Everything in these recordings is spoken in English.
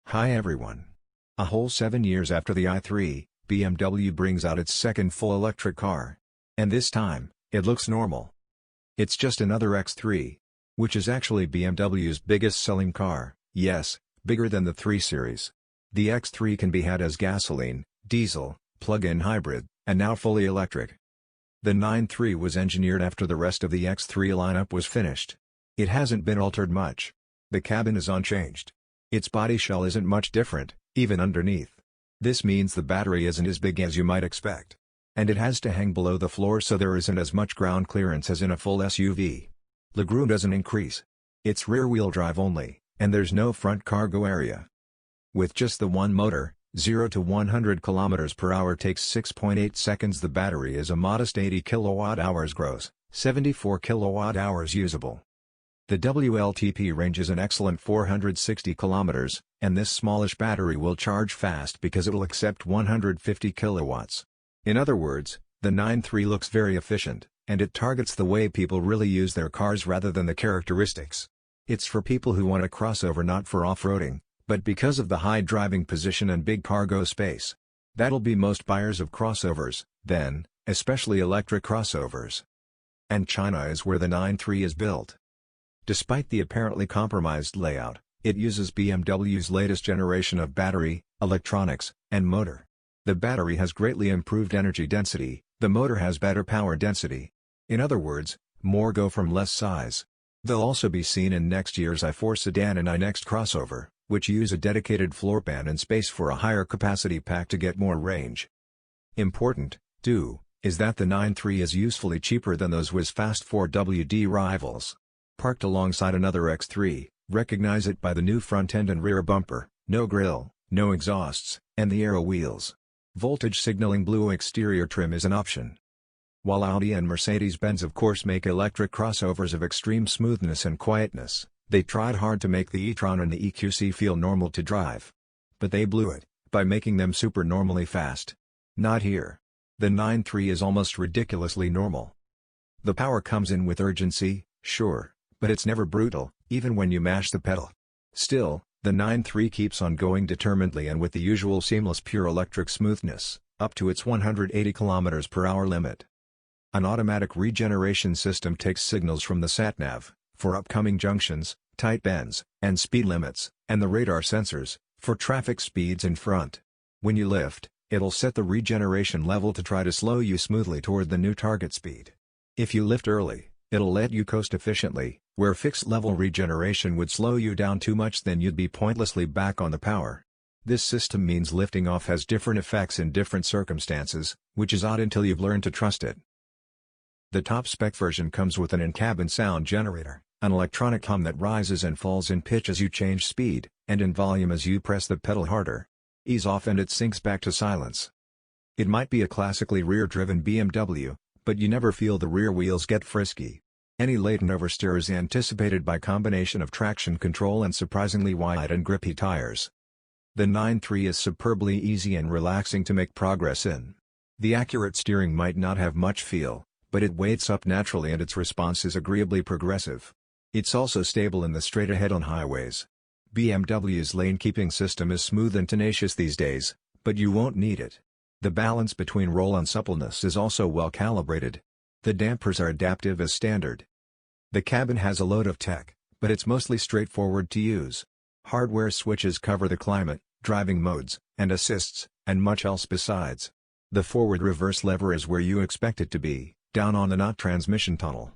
Hi everyone. A whole 7 years after the i3, BMW brings out its second full electric car. And this time, it looks normal. It's just another X3. Which is actually BMW's biggest selling car, yes, bigger than the 3 Series. The X3 can be had as gasoline, diesel, plug-in hybrid, and now fully electric. The 9.3 was engineered after the rest of the X3 lineup was finished. It hasn't been altered much. The cabin is unchanged. Its body shell isn't much different, even underneath. This means the battery isn't as big as you might expect. And it has to hang below the floor so there isn't as much ground clearance as in a full SUV. Legroom doesn't increase. It's rear-wheel drive only, and there's no front cargo area. With just the one motor, 0 to 100 km per hour takes 6.8 seconds. The battery is a modest 80 kWh gross, 74 kWh usable. The WLTP range is an excellent 460 km, and this smallish battery will charge fast because it will accept 150 kilowatts. In other words, the 9.3 looks very efficient, and it targets the way people really use their cars rather than the characteristics. It's for people who want a crossover, not for off-roading, but because of the high driving position and big cargo space. That'll be most buyers of crossovers, then, especially electric crossovers. And China is where the 9.3 is built. Despite the apparently compromised layout, it uses BMW's latest generation of battery, electronics, and motor. The battery has greatly improved energy density, the motor has better power density. In other words, more go from less size. They'll also be seen in next year's i4 sedan and iNext crossover, which use a dedicated floor pan and space for a higher capacity pack to get more range. Important, too, is that the 9.3 is usefully cheaper than those whiz-fast 4WD rivals. Parked alongside another X3, recognize it by the new front end and rear bumper, no grille, no exhausts, and the aero wheels. Voltage signaling blue exterior trim is an option. While Audi and Mercedes-Benz of course make electric crossovers of extreme smoothness and quietness, they tried hard to make the e-tron and the EQC feel normal to drive. But they blew it, by making them super normally fast. Not here. The 9.3 is almost ridiculously normal. The power comes in with urgency, sure, but it's never brutal, even when you mash the pedal. Still, the 9.3 keeps on going determinedly and with the usual seamless pure electric smoothness, up to its 180 km per hour limit. An automatic regeneration system takes signals from the sat-nav, for upcoming junctions, tight bends, and speed limits, and the radar sensors, for traffic speeds in front. When you lift, it'll set the regeneration level to try to slow you smoothly toward the new target speed. If you lift early, it'll let you coast efficiently, where fixed-level regeneration would slow you down too much, then you'd be pointlessly back on the power. This system means lifting off has different effects in different circumstances, which is odd until you've learned to trust it. The top-spec version comes with an in-cabin sound generator, an electronic hum that rises and falls in pitch as you change speed, and in volume as you press the pedal harder. Ease off and it sinks back to silence. It might be a classically rear-driven BMW, but you never feel the rear wheels get frisky. Any latent oversteer is anticipated by combination of traction control and surprisingly wide and grippy tires. The 9.3 is superbly easy and relaxing to make progress in. The accurate steering might not have much feel, but it weights up naturally and its response is agreeably progressive. It's also stable in the straight ahead on highways. BMW's lane-keeping system is smooth and tenacious these days, but you won't need it. The balance between roll and suppleness is also well calibrated. The dampers are adaptive as standard. The cabin has a load of tech, but it's mostly straightforward to use. Hardware switches cover the climate, driving modes, and assists, and much else besides. The forward-reverse lever is where you expect it to be, down on the not transmission tunnel.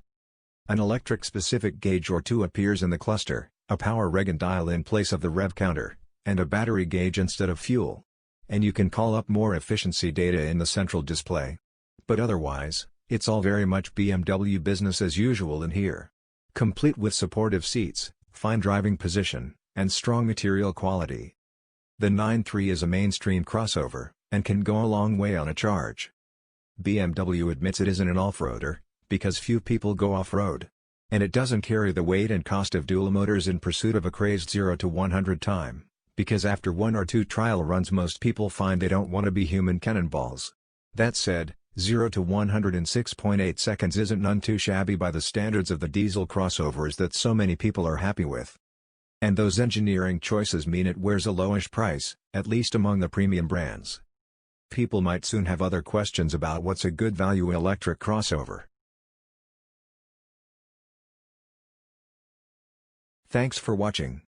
An electric-specific gauge or two appears in the cluster, a power reg and dial in place of the rev counter, and a battery gauge instead of fuel. And you can call up more efficiency data in the central display. But otherwise, it's all very much BMW business as usual in here. Complete with supportive seats, fine driving position, and strong material quality. The 9.3 is a mainstream crossover, and can go a long way on a charge. BMW admits it isn't an off-roader, because few people go off-road. And it doesn't carry the weight and cost of dual motors in pursuit of a crazed 0 to 100 time, because after 1 or 2 trial runs most people find they don't want to be human cannonballs. That said, 0 to 100 in 6.8 seconds isn't none too shabby by the standards of the diesel crossovers that so many people are happy with. And those engineering choices mean it wears a lowish price, at least among the premium brands. People might soon have other questions about what's a good value electric crossover. Thanks for watching.